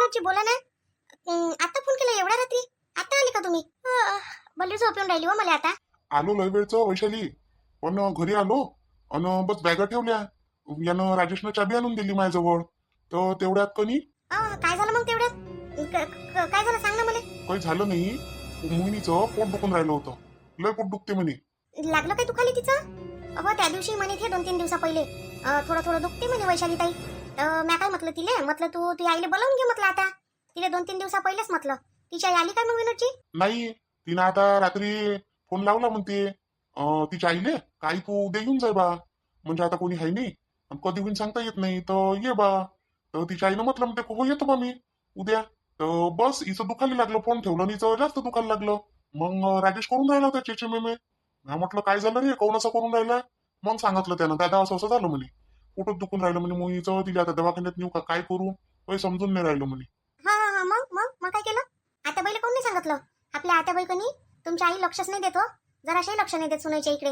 आजी बोला ना. आता फोन केला एवढ्या रात्री? आता आली का तुम्ही? भले झोप येऊन राहिली हो मला आता. आलो लय वेळचं वैशाली, पण घरी आलो आणि बस बॅगा ठेवल्या. यानं राजेशनं चाबी आणून दिली माझ्याजवळ. तर तेवढ्यात कनी काय झालं मग तेवढ्यात? काय झालं सांग ना मला. काही झालं नाही. मोहिनीचं पोट दुखून राहिलं होतं. लय पोट दुखते म्हणे. लागलं काय दुखाली तिचं? हो त्या दिवशी म्हणे ते 2-3 दिवसा पहिले थोडं थोडं दुखते म्हणे वैशाली ताई. मी काय म्हटलं तिले, म्हटलं तू ती आईले बोलावून घे म्हटलं आता. तिले 2-3 दिवसा पहिलेच म्हटलं. तिची आई आली काय मग विनोदची? नाही, तिनं आता रात्री फोन लावला म्हणते तिच्या आईले, काही तू उद्या येऊन जाय बा. म्हणजे आता कोणी आहे नाही आणि कधी होईन सांगता येत नाही, तर ये बा. तर तिच्या आईनं म्हटलं म्हणते हो येतो बा मी उद्या. तर बस हिचं दुखायला लागलं, फोन ठेवलं आणि हिचं जास्त दुखायला लागलं. मग राजेश करून राहिला होता चेचे मेमे. मी म्हटलं काय झालं रे, कोण असं करून राहिला? मग सांगितलं त्यानं, दादा असं असं झालं म्हणे. कुठं दुखून राहिलं म्हणे, मोहिनीचं तिला आता दवाखान्यात नेऊ का काय करू, काही समजून नाही राहिलं म्हणे. हा मग काय केलं? आता बैल कोण नाही सांगितलं? आपल्या आता बाई कोणी तुमच्या आई लक्षच नाही देतो. जराशे लक्ष नाही देत सुनायच्या इकडे.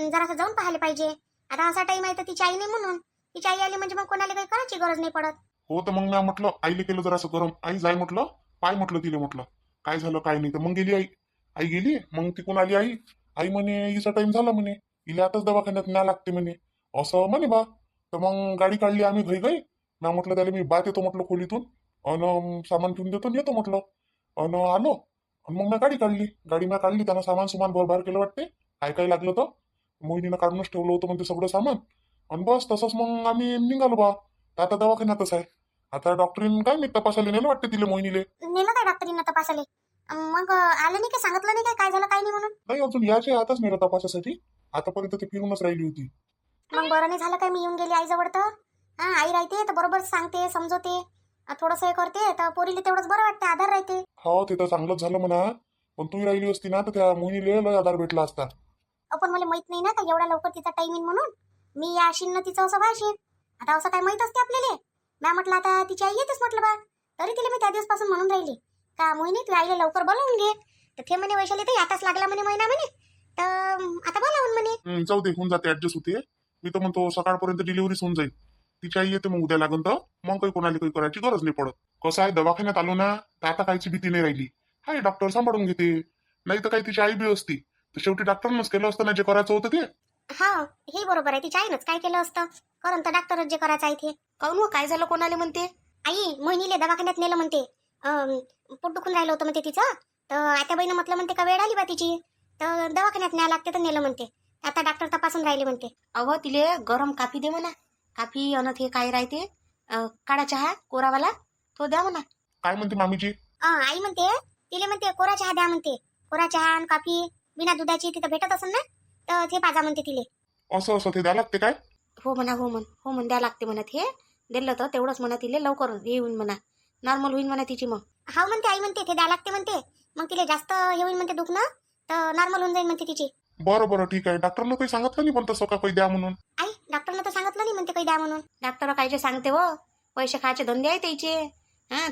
जरासं जाऊन पाहायला पाहिजे. आता असा टाइम आहे तर तिची आई नाही म्हणून. तिची आई आली म्हणजे मग कोणाला काही करायची गरज नाही पडत. हो, तर मग मी म्हटलं आईले केलं जरासं गरम. आई जाय म्हटलं, पाय म्हटलं तिले, म्हटलं काय झालं काय नाही. तर मग गेली आई. आई गेली, मग तिकून आली आई. आई म्हणे हिचा टाइम झाला म्हणे, हिला आताच दवाखान्यात न्या लागते म्हणे, असं म्हणे बा. तर मग गाडी काढली आम्ही घरी घरी. ना म्हटलं त्याला मी बात येतो म्हटलं खोलीतून, अन सामान ठेवून देतो येतो म्हटलं. अन आलो, आणि मग मी गाडी काढली. गाडी मी काढली, त्यानं सामान सुमान भरभार केलं वाटते. काय काय लागलं तर मोहिनीनं काढूनच ठेवलं होतं म्हणजे सगळं सामान. आणि बस तसंच मग आम्ही निघालो बा. तर आता दवाखान्यातच आहे. आता डॉक्टरीन काय मी तपासायला नेलं वाटते तिला मोहिनीले. नेलं काय डॉक्टरींना तपासाले? मग आलं नाही काय, सांगितलं नाही काय जलं काय नाही म्हणून? नाही, अजून याच्या आताच नेलं तपासासाठी. आतापर्यंत ते फिरूनच राहिली होती. मग बरं नाही झालं काय मी येऊन गेली आईजवळ तर. आई राहते तर बरोबर सांगते समजवते. थोडंसं हे करते तर पोरीला तेवढंच बरं वाटते, आधार राहते. हो, ते तर चांगलंच झालं म्हणा. पण तू राहिली असती ना तर त्या मोहिनीले लय आधार भेटला असता. पण मला माहित नाही ना का एवढ्या लवकर तिचा टाइमिंग म्हणून. मी या अशीन तिचं असं भाषेन. आता असं काय माहित असते आपल्याला. मी म्हटलं आता तिची आई येतेच म्हटलं बा. तरी तिला मी त्या दिवसपासून म्हणून राहिली का मोहिनी तू आईला लवकर बोलावून घे. तर ते म्हणे वैशाली तर आताच लागला म्हणे महिना म्हणे, तर आता बोलावून म्हणे. जाऊ दे, होऊन जाते, ऍडजस्ट होते. मी तर म्हणतो सकाळपर्यंत डिलिव्हरी होऊन जाईल. तिची आई येते मग उद्या लागून, तर मग काही कोणाला काही करायची गरज नाही पडत. कसं आहे, दवाखान्यात आलो ना तर आता काहीची भीती नाही राहिली. हाय, डॉक्टर सांभाळून घेते. नाही तर काही तिची आई बी असती तर शेवटी डॉक्टरनंच केलं असतं ना जे करायचं होतं ते. हा, हे बरोबर आहे. तिच्या आईनंच काय केलं असतं, कारण तर डॉक्टरच जे करायचं आहे ते. काहून काय झालं, कोणाला म्हणते? आई मोहिनीले दवाखान्यात नेलं म्हणते. पोट दुखून राहिलं होतं म्हणते तिचं. तर आत्याबाईनं म्हटलं म्हणते का वेळ आली बा तिची, तर दवाखान्यात न्याय लागते, तर नेलं म्हणते. आता डॉक्टर तपासून राहिले म्हणते. अहो तिले गरम काफी दे म्हणा. काफी अनथ हे काय राहते, काळा चहा कोरावाला तो द्या म्हणा. काय म्हणते मामीजी? आई म्हणते तिले म्हणते कोरा चहा द्या म्हणते. कोरा चहा आणि कॉफी बिना दुधाची तिथं भेटत असेल ना, तर ते पाजा म्हणते तिले. असं असं ते द्या लागते काय? हो म्हणा, हो म्हण द्या लागते म्हणत. हे दिलं तर तेवढंच म्हणा तिले लवकर हे होईन म्हणा, नॉर्मल होईन म्हणा तिची. मग हा म्हणते आई म्हणते ते द्या लागते म्हणते. मग तिले जास्त हे होईल म्हणते दुखणं, तर नॉर्मल होऊन जाईल म्हणते तिची. बरं बरं ठीक आहे. डॉक्टरनं काही सांगितलं नाही पण तसं का काही द्या म्हणून? आई डॉक्टरनं तर सांगितलं नाही म्हणते काही द्या म्हणून. डॉक्टर काय जे सांगते हो, पैसे खायचे धंदे आहे त्याचे.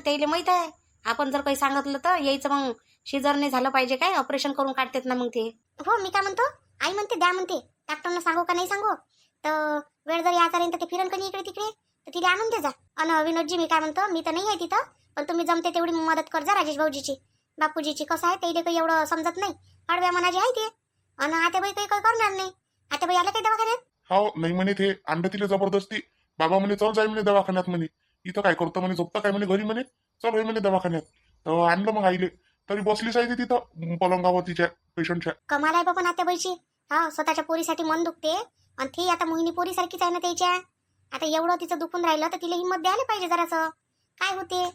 त्याला माहित आहे. आपण जर काही सांगितलं तर यायचं मग शिजर नाही झालं पाहिजे काय, ऑपरेशन करून काढतात ना मग ते. हो मी काय म्हणतो, आई म्हणते द्या म्हणते. डॉक्टरनं सांगू का नाही सांगू, तर वेळ जर याचा राहील तर ते फिरण कधी इकडे तिकडे, तर तिला आणून दे जा. आणि विनोदजी मी काय म्हणतो, मी तर नाही आहे तिथं, पण तुम्ही जमते तेवढी मदत कर जा राजेश भाऊजीची, बापूजीची. कसं आहे त्याला काही एवढं समजत नाही, हळव्या मनाची आहे ते. आणि आत्याबाई काही करणार नाही. आत्याबाई आल्या काही दवाखान्यात? हो, नाही म्हणे ते आणलं तिला जबरदस्ती. बाबा म्हणे चल जाय म्हणे दवाखान्यात म्हणे. इथं काय करतो म्हणे, झोपता काय म्हणे घरी म्हणे. चल होय म्हणे दवाखान्यात. तर आणलं मग आईले. तरी बसलीच आहे तिथं पलंगावर तिच्या पेशंटच्या. कमाल आहे बाबा नात्याबाईची. हा, स्वतःच्या पोरीसाठी मन दुखते, आणि ती आता मोहिनी पोरीसारखीच आहे ना त्याच्या. आता एवढं तिचं दुखून राहिलं तर तिला हिंमत द्यायला पाहिजे जरासं. काय होते,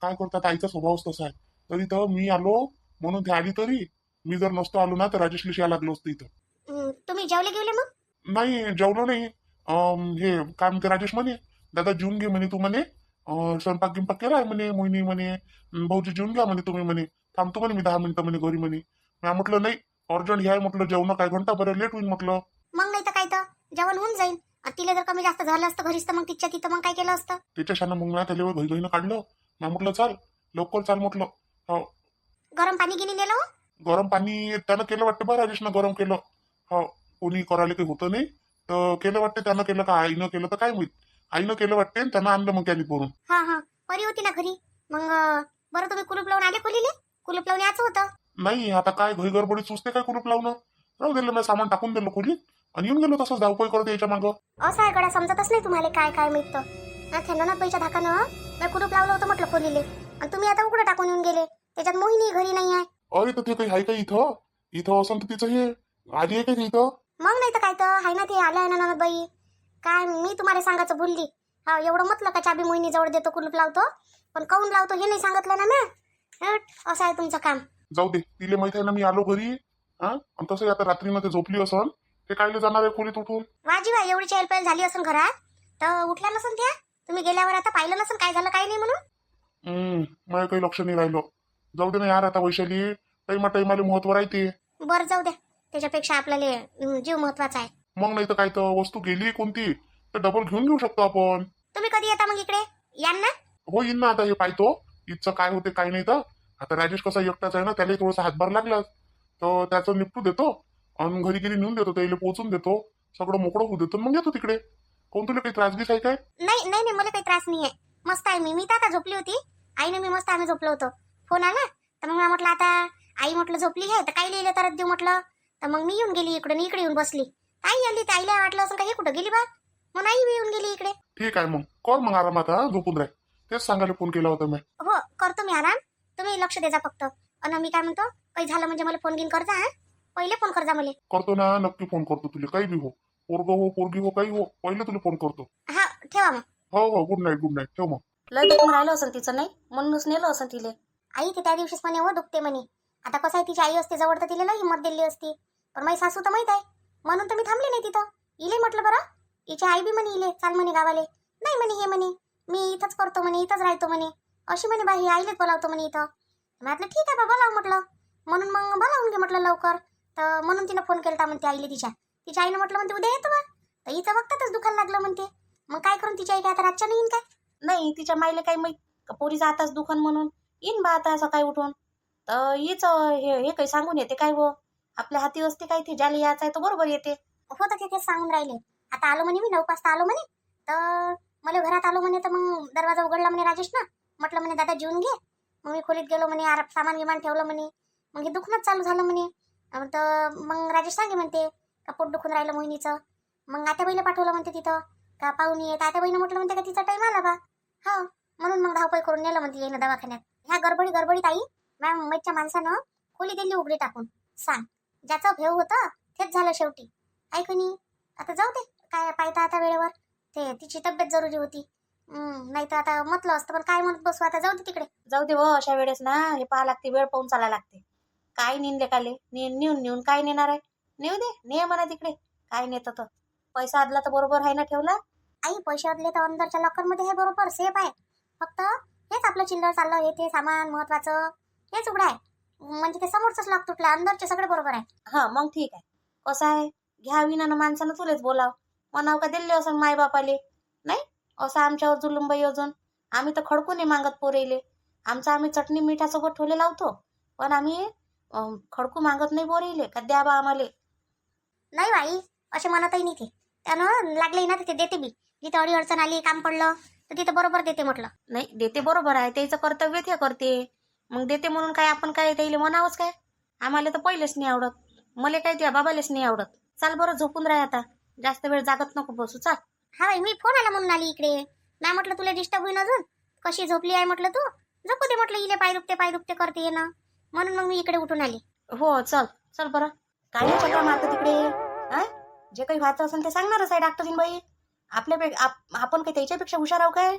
काय करतात, आईचा स्वभावच तसा आहे. तरी तर मी आलो म्हणून ती आली. तरी मी जर नसतो आलो ना तर राजेशला शिया लागलो असतं इथं. तुम्ही जेवले गेले मग? नाही, जेवलो नाही. हे काय म्हणते राजेश म्हणे, दादा जेवून घे म्हणे तू म्हणे. स्वयंपाक गिंपाक केलाय म्हणे मोहिनी म्हणे. भाऊजी जेवून घ्या म्हणे तुम्ही म्हणे. थांबतो म्हणे मी 10 मिनिटं म्हणे घरी म्हणे. मी म्हटलं नाही, अर्जंट हे आहे म्हटलं, जेवण काय घंटा बरं लेट होईल म्हटलं. मग नाही तर काय, तर जेवण होऊन जाईल. आणि तिला जर कमी जास्त झालं असतं घरीच तर मग तिच्या तिथं मग काय केलं असतं? त्याच्या शानं मग ना त्याला घरी घरीनं काढलं. मी म्हटलं चाल लवकर चाल म्हटलं. हो, गरम पाणी गिनी नेलं हो? गरम पाणी त्यानं केलं वाटतं बा, राजेशनं गरम केलं. हो, कोणी करायला काही होतं नाही तर केलं वाटतं. त्यानं केलं का आईनं केलं तर काय माहित. आईनं केलं वाटते, त्यानं आणलं मग कॅली करून. हा, परी होती ना घरी. मग बरं तुम्ही कुलूप लावून आले खोलीले? कुलूप लावून यायचं होतं. नाही आता काय घरी गडबडीत सुचते काय कुलूप लावणं. राहू दिलं मी सामान टाकून दिलं खोलीत आणि येऊन गेलो तसंच धावपळ करत याच्या मागं. असं आहे गड्या, समजतच नाही तुम्हाला काय काय मिळतं. त्या ननदबाईच्या धाकानं मी कुलूप लावलं होतं म्हटलं खोलीले, आणि तुम्ही आता उघडं टाकून येऊन गेले. त्याच्यात मोहिनी घरी नाही आहे. अरे तर ते काही आहे का इथं? इथं असं तर तिचं हे आली आहे का ती इथं? मग नाही तर काय तर आहे ना, ते आल्या आहे ना ननदबाई. काय मी तुम्हाला सांगायचं भुलली. हा एवढं म्हटलं का चाबी मोहिनी जवळ देतो कुलूप लावतो, पण काऊन लावतो हे नाही सांगितलं ना मी. असं आहे तुमचं काम. जाऊ दे, तिले माहित आहे ना मी आलो घरी. हा आणि तसं आता रात्रीनं ते झोपली असन, ते कायले जाणार आहे खोलीत उठून. वाजी वा, एवढी चहलपहल झाली असेल घरात तर उठल्या नसन त्या. तुम्ही गेल्यावर आता पाहिलं नसन काय झालं काय नाही म्हणून. मला काही लक्ष नाही राहिलं. जाऊ दे ना यार, आता वैशाली टाईमाला महत्व राहते. बरं जाऊ द्या, त्याच्यापेक्षा आपल्याला जीव महत्वाचा आहे. मग नाही तर काय तर वस्तू गेली कोणती तर डबल घेऊन घेऊ शकतो आपण. तुम्ही कधी येता मग इकडे? या ना. हो येईन ना, आता हे पाहतो इथचं काय होते काय नाही. तर आता राजेश कसा एकटाच आहे ना, त्याला थोडासा हातभार लागला तर त्याचं निपटू देतो आणि घरी गेली नेऊन देतो, त्याला पोहोचून देतो, सगळं मोकळं होऊ देतो, मग येतो तिकडे. कोण तुला काही त्रासगीस आहे काय? नाही नाही नाही, मला काही त्रास नाही आहे. मस्त आहे मी तर आता झोपली होती. आईने मी मस्त आम्ही झोपलो होतो. फोन आला तर मग म्हटलं आता आई म्हटलं झोपली आहे तर काय लिहिलं तर देऊ म्हटलं. तर मग मी येऊन गेली इकडे येऊन बसली. आई आली तर आईला वाटलं असं काही कुठं गेली बा, मग आई बी येऊन गेली इकडे. ठीक आहे मग कर मग आराम, आता झोपून राह. तेच सांगायला फोन केला होता मी. हो करतो मी आराम, तुम्ही लक्ष द्या फक्त. आणि मी काय म्हणतो, काही झालं म्हणजे मला फोन घेऊन करजा. हा पहिले फोन करजा मला. करतो ना, नक्की फोन करतो तुला. काही बी हो, पोरग हो पोरगी हो काही हो, पहिले तुला फोन करतो. हा ठेवा मग. हो हो, गुड नाईट ठेव मग. लय दुखून राहिलं असेल तिचं, नाही म्हणूनच नेलं असेल तिले. आई ते त्या दिवशीच म्हणे हो दुखते म्हणे. आता कसं आहे, तिची आई असते जवळ तर तिला लई हिंमत दिली असती, पण माझी सासू तर माहित आहे म्हणून तर मी थांबले नाही तिथं. इले म्हटलं बरं, हिची आई बी म्हणे इले चाल म्हणे गावाले. नाही म्हणे हे म्हणे मी इथंच करतो म्हणे, इथंच राहतो म्हणे. अशी म्हणे बाई आईलेच बोलावतो म्हणे इथं. म्हटलं ठीक आहे बाबा बोलाव म्हटलं. म्हणून मग बोलावून घे म्हटलं लवकर. तर म्हणून तिनं फोन केला म्हणते आईले. तिच्या आईनं म्हटलं म्हणते उद्या येतो बा. तर हिचं वक्तातच दुखायला लागलं म्हणते. मग काय करून तिची आई काय आता रातच्या नाही येईन काय? नाही तिच्या माईला काही माहित का पोरीचा आताच दुखन म्हणून. येईन बा आता सकाळी उठून. तर हीच हे काही सांगून येते काय हो, आपल्या हाती असते काय, ते ज्याला यायचं आहे तो बरोबर येते. हो तर ते सांगून राहिले. आता आलो म्हणे मी 9 वाजता आलो म्हणे. तर मला घरात आलो म्हणे तर मग दरवाजा उघडला म्हणे राजेश ना. म्हटलं म्हणे दादा जेवून घे. मग मी खोलीत गेलो म्हणे, सामान गिमान ठेवलं म्हणे. मग हे दुखणंच चालू झालं म्हणे. तर मग राजेश सांगे म्हणते का पोट दुखून राहिलं मोहिनीचं. मग आत्याबाईला पाठवलं म्हणते तिथं का पाहुणी येत. आत्याबाईनं म्हटलं म्हणते का तिचा टाईम आला बा. हा म्हणून मग धावपळ करून नेलं म्हणते येणं दवाखान्यात. ह्या गडबडीत आई मॅम मुंबईच्या माणसानं खोली दिली उघडी टाकून. सांग, ज्याचं भेव होतं तेच झालं शेवटी. ऐकून आता जाऊ दे, काय पाहता आता वेळेवर. ते तिची तब्येत जरुरी होती. नाही तर आता म्हटलं असतं, पण काय म्हणत बसू आता. जाऊ दे तिकडे. जाऊ दे व, अशा वेळेस ना हे पाहा लागते, वेळ पाहून चाला लागते. काय नेनले काले नेऊन काय नेणार आहे. नेऊ दे, ने म्हणा तिकडे काय नेत तर. पैसा आदला तर बरोबर आहे ना ठेवला. आई पैसे आदले तर अंदरच्या लॉकर मध्ये हे बरोबर सेफ आहे. फक्त हेच आपलं चिल्लर चाललं, हे ते सामान महत्वाचं हेच उघडं आहे. म्हणजे ते समोरच लॉक तुटलं, अंदरचे सगळे बरोबर आहे. हा मग ठीक आहे. कसं आहे, घ्या विनानं माणसानं तुलेच बोलाव म्हणाव का दिले असं माय बापाले. नाही असं आमच्यावर जुलुमबाई अजून. आम्ही तर खडकून नाही मागत पोरेले. आमचं आम्ही चटणी मिठासोबत ठोले लावतो, पण आम्ही खडकू मागत नाही पोरेले का द्या बा आम्हाला. नाही बाई असे म्हणतही नाही. ते त्यानं लागले ना तिथे देते बी. जिथे अडी अडचण आली काम पडलं तर तिथे बरोबर देते म्हटलं. नाही देते बरोबर आहे, त्याचं कर्तव्य ते करते. मग देते म्हणून काय आपण काय त्याला म्हणावंच काय. आम्हाला तर पहिलेच नाही आवडत, मला काय त्या बाबालेच नाही आवडत. चाल बरं झोपून राह आता, जास्त वेळ जागत नको बसू. चाल. हा बाई मी फोन आला म्हणून आली इकडे. नाही म्हटलं तुला डिस्टर्ब होईन अजून. कशी झोपली आहे म्हटलं तू. झोपू दे म्हटलं, इले पाय दुखते करते ना, म्हणून मग मी इकडे उठून आली. हो चल चल बरं. काय चक्कर मारतं तिकडे. हा जे काही व्हायचं असेल ते सांगणारच आहे डॉक्टरीन बाई. आपण काही त्याच्यापेक्षा हुशार आहो काय.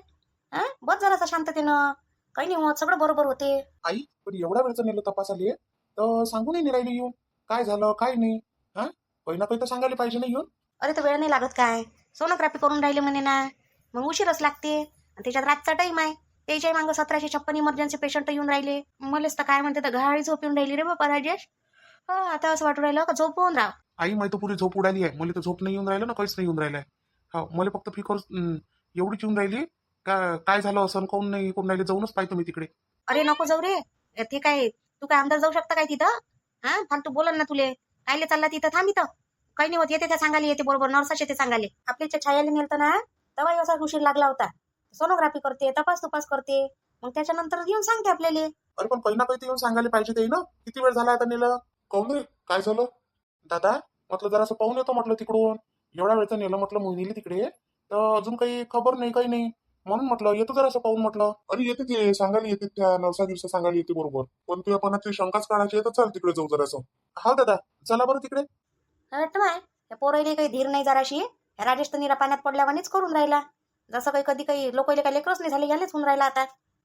हा बस जरासा शांततेनं, काही नाही होत, सगळं बरोबर होते. आई पण एवढ्या वेळचं नेलं तपासाले तर सांगूनही नाही राहिले येऊन काय झालं काय नाही. हा काही ना काही तर सांगायला पाहिजे नाही येऊन. अरे तर वेळ नाही लागत काय, सोनोग्राफी करून राहिले म्हणे ना, मग उशीरच लागते. आणि त्याच्यात रातचा टाईम आहे. त्याच्याही मागं 1756 इमर्जन्सी पेशंट येऊन राहिले. मलाच तर काय म्हणते तर घाळी झोप येऊन राहिली रे बाबा राजेश. हा आता असं वाटू राहिलं का झोपून राहा. आई माहिती पुरी झोप उडाली आहे. मला तर झोप नाही येऊन राहिलं ना, काहीच नाही येऊन राहिलंय. हा मला फक्त फिकर एवढीच येऊन राहिली का काय झालं असं कोण नाही कोण राहिले. जाऊनच पाहतो मी तिकडे. अरे नको जाऊ रे. ते काय तू काय आमदार जाऊ शकता काय तिथं. हा फालतू बोलन ना तुले. कायले चालला तिथं, थांब इथं. काही नाही होत, येते त्या सांगायला येते बरोबर. नर्साच येते सांगायला. आपल्या छायाला नेलतं ना तेव्हा असा उशीर लागला होता. सोनोग्राफी करते, तपास करते. मग त्याच्यानंतर येऊन सांगते आपल्याला. अरे पण काही ना काही ते येऊन सांगायला पाहिजे ते ना. किती वेळ झाला आता नेलं? काहून रे, काय झालं? दादा म्हटलं जरासं पाहून येतो म्हटलं तिकडून. एवढ्या वेळचं नेलं म्हटलं मोहिनीला तिकडे, तर अजून काही खबर नाही, काही नाही. म्हणून म्हटलं येतो जरासं पाहून म्हटलं. अरे येते ते सांगायला येते, त्या नवसा दिवसा सांगायला येते बरोबर. पण तू आपण शंकाच काढायची आहे तर चल तिकडे जाऊ जरासं. हा दादा चला बरं तिकडे. वाटतं माय त्या पोराईले काही धीर नाही जराशी. ह्या राजेश तर निरा पाण्यात पडल्यावानीच करून राहिला. जसं काही कधी काही लोकांना काही लेकरच नाही झाले, यालेच होऊन राहिला आता.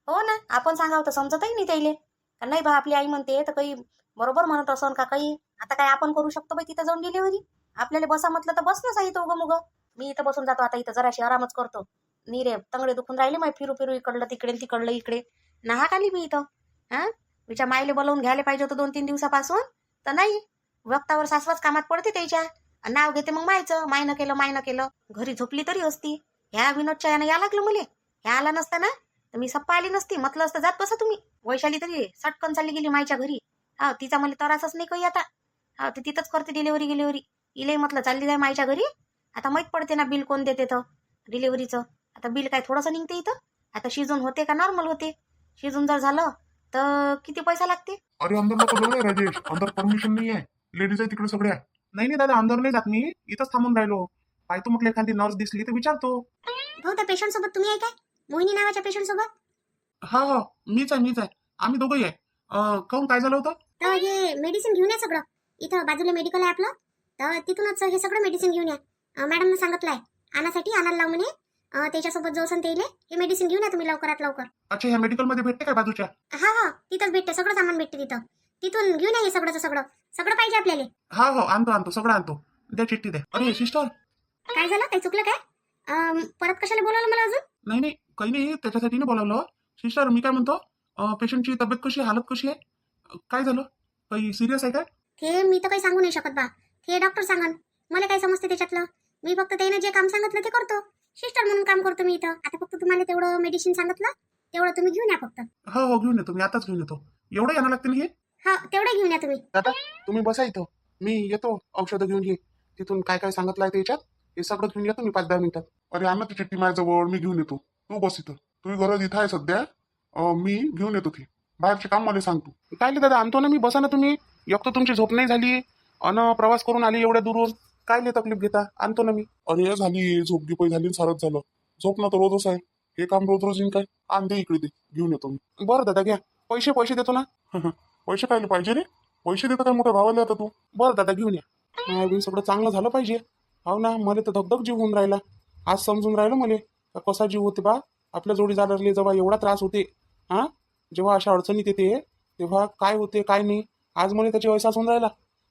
हो ना, आपण सांगावं तर समजतही नाही त्याले. का नाही बा आपली आई म्हणते तर काही बरोबर म्हणत असन का काही. आता काय आपण करू शकतो बाई तिथं जाऊन डिलिव्हरी? आपल्याला बसा म्हटलं तर बसणंच आहे इथं उगं मुगं. मी इथं बसून जातो आता, इथं जराशी आरामच करतो. नीरे तंगडे दुखून राहिले माय, फिरू फिरू इकडलं तिकडे तिकडलं इकडे. नाहाक आली मी इथं. हा विचार मायले बोलावून घ्यायला पाहिजे होतं 2-3 दिवसापासून, तर नाही. वक्तावर सासवाच कामात पडते त्याच्या. नाव घेते मग मायनं केलं मायनं केलं. घरी झोपली तरी असती. ह्या विनोदच्या यानं या लागलं मुले. ह्या आला नसता ना तर मी सप्पा आली नसती. म्हटलं असतं जात बसा तुम्ही. वैशाली तरी सटकन चालली गेली मायच्या घरी. हा तिचा मला त्रासच नाही काही आता. हा ती तिथंच करते डिलिव्हरी. इले म्हटलं चालली जाय मायच्या घरी. आता माहीत पडते ना बिल कोण देते तर डिलिव्हरीचं. आता बिल काय थोडंसं निघते इथं. आता शिजून होते का नॉर्मल होते? शिजून जर झालं तर किती पैसा लागते? अरे अंदर नको जाऊ रे राजेश, अंदर परमिशन नाही आहे. लेडीज आहे तिकडे सगळ्या. नाही नाही दादा अंदर नाही जात मी, इथंच थांबून राहिलो. पाहतो म्हटलं एखादी नर्स दिसली तर विचारतो. भाऊ त्या पेशंट सोबत तुम्ही आहे काय? मोहिनी नावाच्या पेशंट सोबत? हा हा मीच आहे. आम्ही दोघंही आहे. काहून काय झालं होतं? तर हे मेडिसिन घेऊन या सगळं. इथं बाजूला मेडिकल आहे आपलं, तर तिथूनच हे सगळं मेडिसिन घेऊन या. मॅडमनं सांगितलंय आणासाठी, आणायला लाव म्हणे. त्याच्यासोबत जो असन तेले हे मेडिसिन घेऊन या तुम्ही लवकरात लवकर. अच्छा ह्या मेडिकल मध्ये भेटते काय बाजूच्या? हा तिथंच भेटते, सगळं सामान भेटते तिथं. तिथून घेऊन या हे सगळं सगळं पाहिजे आपल्याला. हा हो आणतो सगळं आणतो. द्या चिठ्ठी द्या. अरे सिस्टर काय झालं? काही चुकलं काय? परत कशाला बोलावलं मला अजून? नाही काही नाही, त्याच्यासाठी नाही बोलावलं. सिस्टर मी काय म्हणतो, पेशंटची तब्येत कशी आहे, हालत कशी आहे? काय झालं? काही सिरियस आहे काय? ते मी तर काही सांगू नाही शकत बा. ते डॉक्टर सांगन. मला काय समजते त्याच्यातलं. मी फक्त त्याने जे काम सांगितलं ते करतो. सिस्टर म्हणून काम करतो मी इथं. आता फक्त तुम्हाला तेवढं मेडिसिन सांगितलं, तेवढं तुम्ही घेऊन या फक्त. हो घेऊन येतो मी, आताच घेऊन येतो. एवढं येणं लागते ना हे? हा तेवढं घेऊन या तुम्ही. दादा तुम्ही बसा इथं, मी येतो औषधं घेऊन ये. तिथून काय काय सांगितलं आहे त्याच्यात हे सगळं घेऊन येतो मी 5-10 मिनिटात. अरे आण ना ती चिठ्ठी माझ्याजवळ, मी घेऊन येतो. तू बस इथं, तुझी गरज इथं आहे सध्या. मी घेऊन येतो ती. बाहेरचे काम मला सांगतो. काय दादा आणतो ना मी, बसा ना तुम्ही. एक तर तुमची झोप नाही झाली अन प्रवास करून आली एवढ्या दूरून. काय लय तकलीफ घेता, आणतो ना मी. अरे झाली झोप गिपई झाली, सारच झालं. झोप ना तर रोजच आहे, हे काम रोज येईन काय? आण दे इकडे, दे घेऊन येतो मी. बरं दादा घ्या, पैसे देतो ना. पैसे काय पाहिजे रे? पैसे देतो काय मोठ्या भावाला आता तू? बरं दादा घेऊन या. सगळं चांगलं झालं पाहिजे. हो ना, मला तर धगधग जीव होऊन राहिला. आज समजून राहिलं मला कसा जीव होते बा आपल्या जोडी जाणारले, जेव्हा एवढा त्रास होते. हा जेव्हा अशा अडचणीत येते तेव्हा काय होते काय नाही, आज मला त्याची अहसास होऊन राहिला.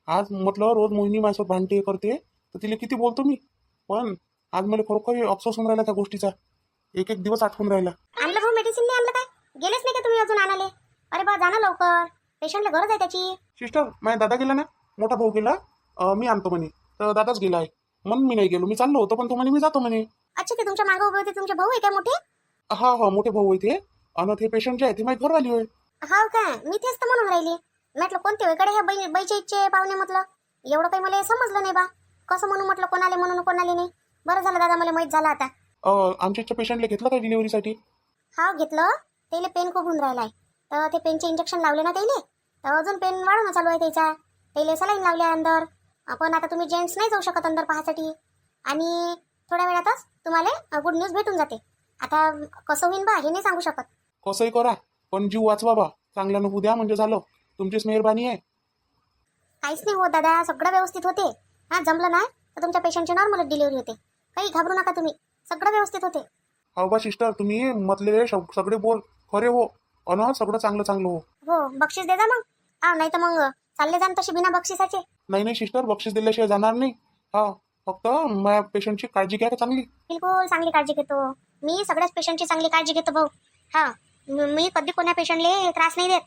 आज म्हटलं रोज मोहिनी माझ्यासोबत भांडते करते तर तिला किती बोलतो मी, पण आज मला खरोखर अफसोस होऊन राहिला त्या गोष्टीचा. एक दिवस आठवून राहिला. आणलं भाऊ मेडिसिन? नाही आणलं काय? गेलेच नाही का तुम्ही अजून आणाले? अरे बा जाणं लवकर, पेशंटला गरज आहे त्याची. सिस्टर माझ्या दादा गेला ना, मोठा भाऊ गेला. मी आणतो म्हणे, तर दादाच गेला आहे म्हणून मी नाही गेलो. मी चाललो होतो पण तो म्हणे मी जातो म्हणे. अच्छा, ते तुमच्या मागे उभे होते तुमचे भाऊ आहे का मोठे? हा मोठे भाऊ आहे ते. आणि ते पेशंट जे आहे ते माझी घरवाली होय. हा काय? मी तेच तर म्हणून राहिली. म्हटलं कोणते वेकडे ह्या बाईच्या इच्छे पाहुणे, म्हटलं एवढं काही मला समजलं नाही बा. कसं म्हणून म्हटलं कोणाले म्हणून कोणाले नाही. बरं झालं दादा, मला माहित झालं आता. आमच्या इच्छा पेशंटला घेतलं काय डिलिव्हरीसाठी? हा घेतलं. त्याला पेन खूप होऊन राहिलाय, तर ते पेनचे इंजेक्शन लावले ना त्याला, तर अजून पेन वाढवणं चालू आहे त्याचा. त्याला सलाईन लावले अंदर. पण आता तुम्ही जेंट्स नाही जाऊ शकत अंदर पाहासाठी, आणि थोड्या वेळातच तुम्हाला गुड न्यूज भेटून जाते. आता कसं होईन बा हे नाही सांगू शकत. कसंही करा पण जीव वाचवा बा, चांगला नको द्या म्हणजे झालं. तुमचीच मेहरबानी आहे. काहीच नाही होत दादा, सगळं व्यवस्थित होते. हा जमलं नाही तर तुमच्या पेशंटची नॉर्मल डिलिव्हरी होते. काही घाबरू नका तुम्ही, सगळं व्यवस्थित होते. हो बा सिस्टर, तुम्ही मतले सगळे बोल खरे हो, अन सगळं चांगलं हो. हो बक्षीस दे जा मग. हा नाही तर मग चालले जाण तशी बिना बक्षिसाचे. नाही सिस्टर, बक्षीस दिल्याशिवाय जाणार नाही. हा फक्त माझ्या पेशंटची काळजी घ्या का चांगली. बिलकुल चांगली काळजी घेतो मी, सगळ्याच पेशंटची चांगली काळजी घेतो भाऊ. हा मी कधी कोणा पेशंटले त्रास नाही देत.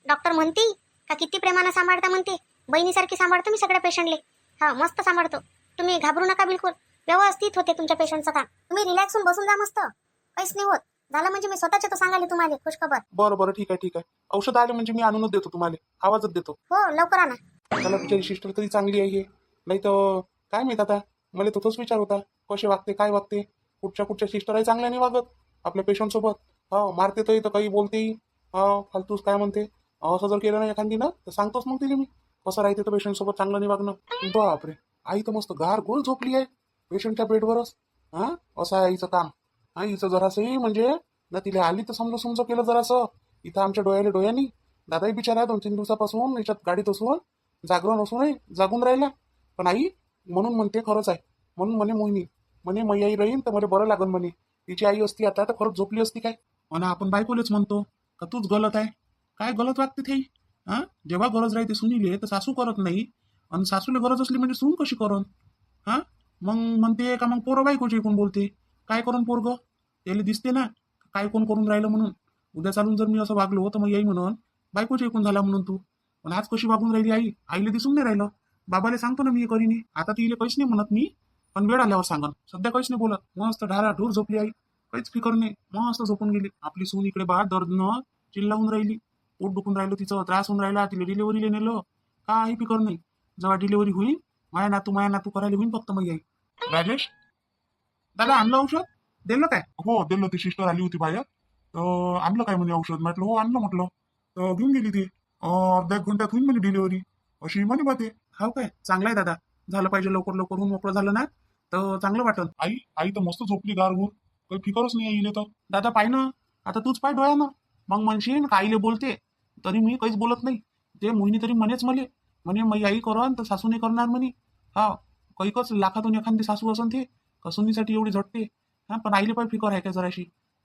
डॉक्टर म्हणते का किती प्रेमानं सांभाळता म्हणते, बहिणीसारखी सांभाळतो मी सगळ्या पेशंटले. हा मस्त सांभाळतो. तुम्ही घाबरू नका, बिलकुल व्यवस्थित होते तुमच्या पेशंटचं काम. तुम्ही रिलॅक्स होऊन बसून जा मस्त, काहीच नाही होत. झालं म्हणजे मी स्वतःच्या तो सांगाले तुम्हाला खुशखबर. बरं ठीक आहे. औषध आले म्हणजे मी आणूनच देतो तुम्हाला, आवाजच देतो. हो लवकर आणा. त्याला बिचारी सिस्टर तरी चांगली आहे, नाही तर काय माहित. आता मला तोच विचार होता, कसे वागते काय वागते. कुठच्या सिस्टर आहे चांगल्या नाही वागत आपल्या पेशंट सोबत. हो मारते तर इथं काही बोलतेही. हो फालतूच काय म्हणते. असं जर केलं नाही एखादी ना तर सांगतोच मग तिला मी कसं राहते तर पेशंट सोबत चांगलं नाही वागणं. बापरे, आई तर मस्त गार गोल झोपली आहे पेशंटच्या बेडवरच. हा असं आहे आईचं काम. हा हिचं जरासंही म्हणजे ना तिला आली तर समजा समजा केलं जरासं. इथं आमच्या डोळ्यानी दादाही बिचारा 2-3 दिवसापासून याच्यात गाडीत असून जागरण असूनही जागून राहिला. पण आई म्हणून म्हणते खरंच आहे. म्हणून म्हणे मोहिनी म्हणे मै आई राहीन तर मला बरं लागन म्हणे. तिची आई असती आता तर खरंच झोपली असती काय. म्हणा आपण बायकोलेच म्हणतो का तूच गलत आहे. काय गलत वागते ते. हा जेव्हा गरज राहते सुनीले तर सासू करत नाही. आणि सासूला गरज असली म्हणजे सून कशी करण. हा मग म्हणते का मग पोरं बायकोची ऐकून बोलते. काय करण पोरग त्याला दिसते ना काय कोण करून राहिलं म्हणून. उद्या चालून जर मी असं वागलो तर मग येई म्हणून बायकोची ऐकून झाला म्हणून तू. पण आज कशी वागून राहिली आई. आईला दिसून नाही राहिलं. बाबाला सांगतो ना मी हे करीने. आता ती काहीच नाही म्हणत मी. पण वेळ आल्यावर सांगन. सध्या काहीच नाही बोलत. मस्त ढाराढूर झोपली आई. काहीच फिकर नाही. मस्त झोपून गेली. आपली सून इकडे बा दर्दनं चिल्लावून राहिली. पोट दुखून राहिलं तिचं त्रास होऊन राहिला. तिला डिलिव्हरीला नेलं काही फिकर नाही. जेव्हा डिलिव्हरी होईल माया नातू करायला होईल फक्त मग आई. राजेश, दादा आणलं औषध दिलं काय. हो दिलं. ती सिस्टर आली होती बाहेर तर आणलं काय म्हणे औषध. म्हटलं हो आणलं म्हटलं. तर घेऊन गेली ती. अर्ध्या एक घंट्यात होईल म्हणे डिलिव्हरी अशी म्हणे बा ते. हो काय चांगलं आहे दादा. झालं पाहिजे लवकर लवकर होऊन मोकळं झालं ना तर चांगलं वाटल. आई आई तर मस्त झोपली गारगूर. काही फिकरच नाही येईल तर. दादा पाय ना आता तूच पाय डोळ्यानं. मग म्हणशील काईले बोलते तरी मी काहीच बोलत नाही. ते मोहिनी तरी म्हणेच म्हणे मी आई करन तर सासू नाही करणार म्हणे. हा कैकच लाखातून एखादी सासू असन ते कसुनीसाठी एवढी झटते. हा पण आईले पाय फिकर आहे काय जराशी.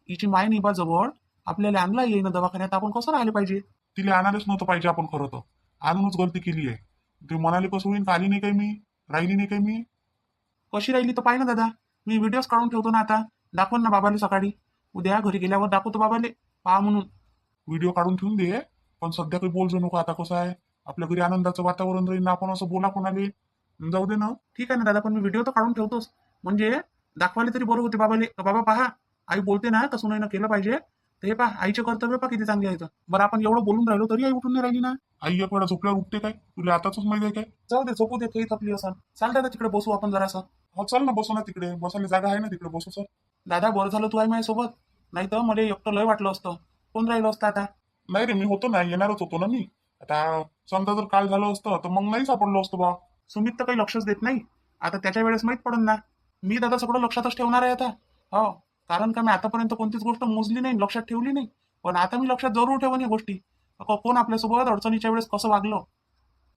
हिची माय नाही बा जवळ. आपल्याला आणला येईन दवाखान्यात आपण कसं राहिले पाहिजे. तिला आणायलाच नव्हतं पाहिजे आपण खरं तर. आणूनच गलती केली आहे. ते म्हणाले कसं होईल आली नाही काय मी राहिली नाही काय मी. कशी राहिली तर पाय ना दादा. मी व्हिडिओज काढून ठेवतो ना आता. दाखवून ना बाबाले सकाळी. उद्या घरी गेल्यावर दाखवतो बाबाले पहा म्हणून. व्हिडिओ काढून ठेवून दे. पण सध्या काही बोलजो नको. आता कसं आहे आपल्या घरी आनंदाचं वातावरण राहील ना. आपण असं बोला कोणाले. जाऊ दे ना. ठीक आहे ना दादा पण मी व्हिडिओ तर काढून ठेवतोच. म्हणजे दाखवायला तरी बरं होते बाबाले. बाबा पहा आई बोलते ना कसं नाही केलं पाहिजे. तर हे पहा आईचे कर्तव्य पहा किती चांगले आहेत. बरं आपण एवढं बोलून राहिलो तरी आई उठून नाही राहिली ना. आई एक वेळा झोपल्यावर उठते काय तुला आताच माहिती आहे काय. जाऊ दे झोपू दे तेही थकली असं. चाल दादा तिकडे बसू आपण जरासं. हो चल ना बसू ना तिकडे. बसायला जागा आहे ना तिकडे बसू सर. दादा बरं झालं तू आहे माझ्यासोबत. नाही तर मला एकटं लय वाटलं असतं. कोण राहिलं असतं आता. नाही रे मी होतो ना येणारच होतो ना मी. आता समजा जर काल झालं असतं तर मग नाही सापडलो असतो बा. सुमित तर काही लक्षच देत नाही. आता त्याच्या वेळेस माहित पडन ना. मी दादा सगळं लक्षातच ठेवणार आहे आता. हो कारण का मी आतापर्यंत कोणतीच गोष्ट मोजली नाही लक्षात ठेवली नाही. पण आता मी लक्षात जरूर ठेवन या गोष्टी. कोण आपल्यासोबत अडचणीच्या वेळेस कसं वागलं.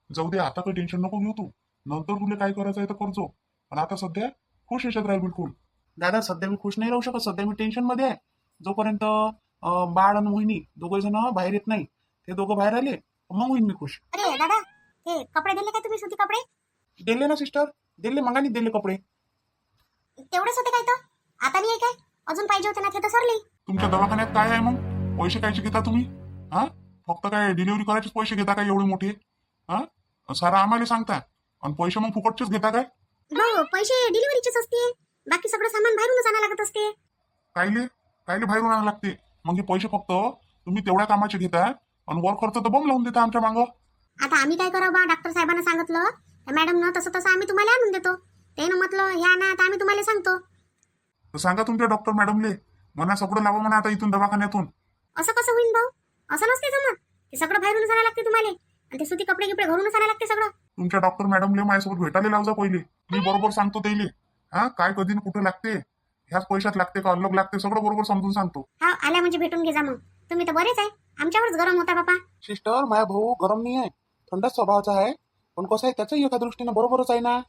जाऊ दे आता काही टेन्शन नको घेऊ तू. नंतर तुला काय करायचं आहे तर करजो. पण आता सध्या खुश याच्यात राहील बिलकुल. दादा सध्या मी खुश नाही राहू शकत. सध्या मी टेन्शन मध्ये आहे. जोपर्यंत बाळ आणि मोहिनी दोघे जण बाहेर येत नाही. ते दोघं बाहेर आले मग होईन मी खुश. अरे दादा हे कपडे दिले काय तुम्ही सुती कपडे. दिले ना सिस्टर. दिले मंगानी दिले कपडे. तेवढेच होते काय तर. आता नाही आहे काय अजून पाहिजे होते ना ते तर सरले. तुमच्या दवाखान्यात काय आहे मग. पैसे कायचे घेता तुम्ही. हा फक्त काय डिलिव्हरी करायचेच पैसे घेता काय एवढे मोठे. हा सारा आम्हाला सांगता आणि पैसे मग फुकटचेच घेता काय. हो पैसे डिलिव्हरीचेच असते. बाकी सगळं सामान बाहेरूनच आणायला लागत असते. कायले कायले बाहेरून आणायला लागते. मग हे पैसे फक्त तुम्ही तेवढ्या कामाचे घेता आणि वर खर्च तर बम लावून देता आमच्या मागं. आता आम्ही काय करावं बा. डॉक्टर साहेबांना सांगितलं मॅडम न तसं तसं आम्ही तुम्हाला आणून देतो. ते म्हटलं ह्या ना आता आम्ही तुम्हाला सांगतो. तर सांगा तुमच्या डॉक्टर मॅडमले म्हणा सगळं लावा म्हणा आता इथून दवाखान्यातून. असं कसं होईन भाऊ. असं नसते जमत. ते सगळं बाहेरूनच आणायला लागते तुम्हाला. आणि ते सुती कपडे गिपडे घरूनच आणायला लागते सगळं. तुमच्या डॉक्टर मॅडमले माझ्यासोबत भेटायला लावजा पहिले. मी बरोबर सांगतो त्याले. हा काय कधी न कुठे लागते. ह्याच पैशात लागते का अलग लागते सगळं बरोबर समजून सांगतो. हा आल्या म्हणजे भेटून घे जा मग. तुम्ही तर बरेच आहे. आमच्यावरच गरम होता बापा. सिस्टर माझा भाऊ गरम नाही आहे. थंडच स्वभावाचा आहे. पण कसं आहे त्याचंही एका दृष्टीने बरोबरच आहे ना.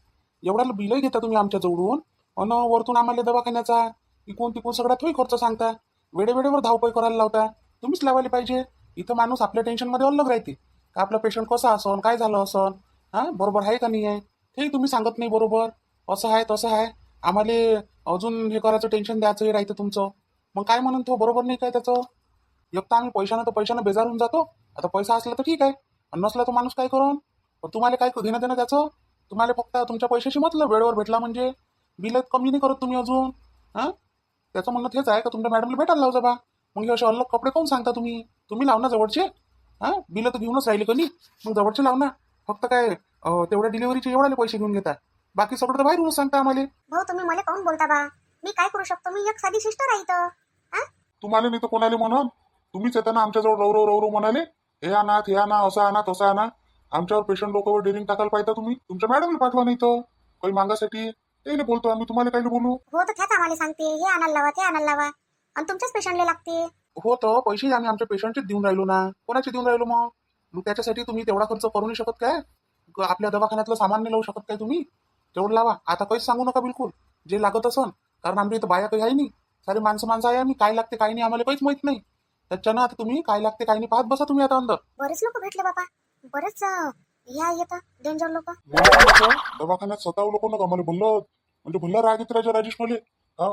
एवढ्याला बिलही घेता तुम्ही आमच्या जवळून आणि वरतून आम्हाला दवाखान्याचा इकून तिकून सगळा तोही खर्च सांगता. वेळेवेळेवर धावपळ करायला लावता. तुम्हीच लावायला पाहिजे. इथं माणूस आपल्या टेन्शनमध्ये अलग राहते का आपला पेशंट कसा असन काय झालं असन. हा बरोबर आहे का नाही आहे ते तुम्ही सांगत नाही बरोबर. असं आहे तसं आहे. आम्हाला अजून हे करायचं टेन्शन द्यायचं राहतं तुमचं. मग काय म्हणून तो बरोबर नाही काय त्याचं. एक तर आम्ही पैशानं बेजारून जातो. आता पैसा असला तर ठीक आहे आणि नसला तर माणूस काय करून. पण तुम्हाला काय घेणं देणं त्याचं. तुम्हाला फक्त तुमच्या पैशाशी मतलब वेळेवर भेटला म्हणजे. बिल कमी नाही करत तुम्ही अजून. हा त्याचं म्हणणं तेच आहे का तुमच्या मॅडमला भेटायला लावजा बा. मग हे असे अलग कपडे कोण सांगता तुम्ही. तुम्ही लाव ना जवळचे. हा बिल तर घेऊनच राहिले कधी. मग जवळचे लाव ना. फक्त काय तेवढ्या डिलिव्हरीचे एवढ्याले पैसे घेऊन घेता. बाकी सगळं तर बाहेरूनच सांगता आम्हाला. भाऊ तुम्ही मला काहून बोलता बा. मी काय करू शकतो. मी एक साधी सिस्टर आहे इथं. हा तुम्हाला नाही तर कोणाला म्हणून तुम्हीच येता ना आमच्याजवळ रवरव रवरव म्हणाले हे आणा हे आणा असं आणा तसं आणा. आमच्यावर पेशंट लोकांवर डेअरिंग टाकायला पाहिजे तुम्ही. तुमच्या मॅडमला पाठवा नाही तर काही मागासाठी ते नाही बोलतो आम्ही. तुम्हाला काही बोलू. हो तर त्याच आम्हाला सांगते हे आणायला लावा ते आणायला लावा आणि तुमच्याच पेशंटला लागते. हो तर पैसे आम्ही आमच्या पेशंटचेच देऊन राहिलो ना. कोणाचे देऊन राहिलो मग त्याच्यासाठी तुम्ही तेवढा खर्च करू नाही शकत काय? आपल्या दवाखान्यातलं सामान नाही लावू शकत काय तुम्ही? तेवढं लावा. आता काहीच सांगू नका बिलकुल. जे लागत असन, कारण आमच्या इथं बाया काही आहे नाही. सारे माणसं आहे आम्ही. काय लागते काय नाही आम्हाला काहीच माहित नाही. त्याच्यानं आता तुम्ही काय लागते काय नाही पाहत बसा तुम्ही आता अंदर. बरेच लोक भेटले बाबा. बरेच ह्या येतात डेंजर लोक. दवाखान्यात स्वतः लोक नका मला बोललं म्हणजे भल्ला राग येत राजा राजेश मले. हा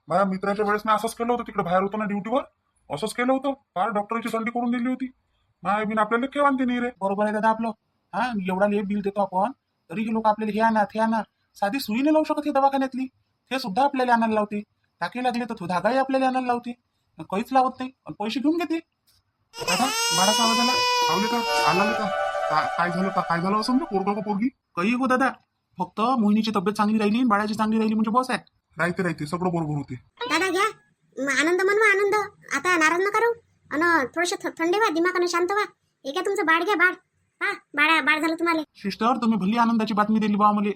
माझ्या मित्राच्या वेळेस मी असंच केलं होतं. तिकडे बाहेर होतो ना ड्युटीवर असंच केलं होतं. फार डॉक्टरची संडी करून दिली होती. माय बिन आपल्याला केव्हा ते नाही रे. बरोबर आहे दादा आपलं. हा एवढा लेट बिल देतो आपण तरी हे लोक आपल्याला हे आणा ते आणा. साधी सुई नाही लावू शकत ही दवाखान्यातली. ते सुद्धा आपल्याला आणायला लावते. टाके लागले तर धागाही आपल्याला आणायला लावते. काहीच लावत नाही आणि पैसे घेऊन घेते. दादा बाळाचा आवाज आला. आवले का आला का? काय झालं का? काय झालं असं पोरगा का पोरगी? काही हो दादा. फक्त मोहिनीची तब्येत चांगली राहिली बाळाची चांगली राहिली म्हणजे बस आहे. राहते सगळं बरोबर होते. दादा घ्या आनंद मनवा आनंद. आता नाराज नका राहू आणि थोडंसं थंड व्हा दिमागानं शांत व्हा. हे काय तुमचं बाळ घ्या बाळ. हा बाळ झालं तुम्हाला. सिस्टर तुम्ही भली आनंदाची बातमी दिली बा मला.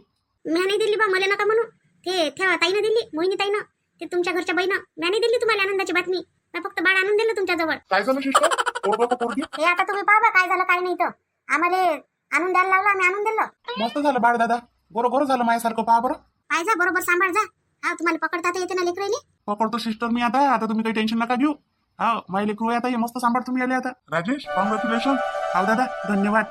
म्या नाही दिली बा मला नका म्हणू. ते ठेवा ताईनं दिली मोहिनी ताईनं. ते तुमच्या घरच्या बहिणं म्या नाही दिली तुम्हाला आनंदाची बातमी. मी फक्त बाळ आणून दिलं तुमच्याजवळ. काय झालं शिष्ट? पोरगा का पोरगी? हे आता तुम्ही पाहा काय झालं काय नाही तर आम्हाला आणून द्यायला लावलं आम्ही आणून दिलं. मस्त झालं बाळ दादा. गोरं झालं माझ्यासारखं पहा बरं. पाय जा बरोबर सांभाळ जा. हा तुम्हाला पकडता तर येते ना लेकरायले. पकडतो सिस्टर मी आता तुम्ही काही टेन्शन नका घेऊ. हा माझे लेकरू आहे आता हे मस्त सांभाळ तुम्ही आले आता. राजेश कॉंग्रॅच्युलेशन. हो दादा धन्यवाद.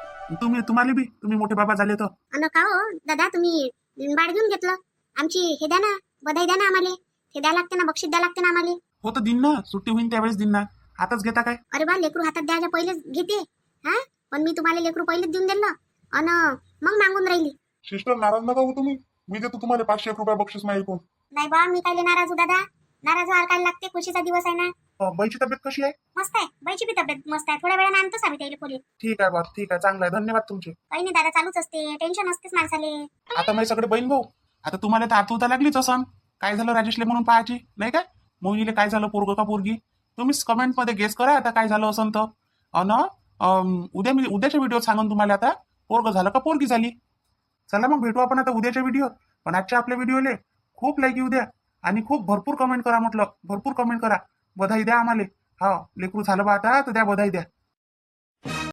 तुम्हाला बी तुम्ही मोठे बाबा झाले तर. अन का हो दादा तुम्ही बाळ घेऊन घेतलं. आमची हे द्या ना बधाई द्या ना आम्हाला. हे द्या लागते ना बक्षीस द्या लागते ना आम्हाला. हो तर दिन ना सुट्टी होईन त्यावेळेस दिन ना. आताच घेता काय? अरे बा लेकरू हातात द्यायच्या पहिलेच घेते. हा पण मी तुम्हाला लेकरू पहिलेच देऊन दिलं अन मग मागून राहिली. सिस्टर नाराज नका हो तुम्ही. मी देतो तुम्हाला 500 रुपये बक्षीस माझ्या ऐकून. नाही बा मी काय नाराज हो दादा. नाराज व्हायला काय लागते. खुशीचा दिवस आहे ना. बाईची तब्येत कशी आहे? मस्त आहे बाईची बी तब्येत मस्त आहे. थोड्या वेळाने आणतोच आम्ही त्याला खोलीत. ठीक आहे बस ठीक आहे चांगलं आहे धन्यवाद तुमचे. काही नाही दादा चालूच असते. टेन्शन असतेच माणसाले. आता माझे सगळे बहीण भाऊ आता तुम्हाला तर आतुरता लागलीच असन. काय झालं राजेशले म्हणून पाहायची नाही काय? मोहिनीले काय झालं पोरग का पोरगी? तुम्हीच कमेंट मध्ये गेस करा आता काय झालं असन तर. उद्याच्या व्हिडिओ सांगून तुम्हाला आता पोरग झालं का पोरगी झाली. चला मग भेटू आपण आता उद्याच्या व्हिडिओ. पण आजच्या आपल्या व्हिडिओले खूप लाईक येऊ द्या आणि खूप भरपूर कमेंट करा म्हटलं. भरपूर कमेंट करा. बधाई द्या आम्हाला. हा लेकरू झालं बा आता तर द्या बधाई द्या.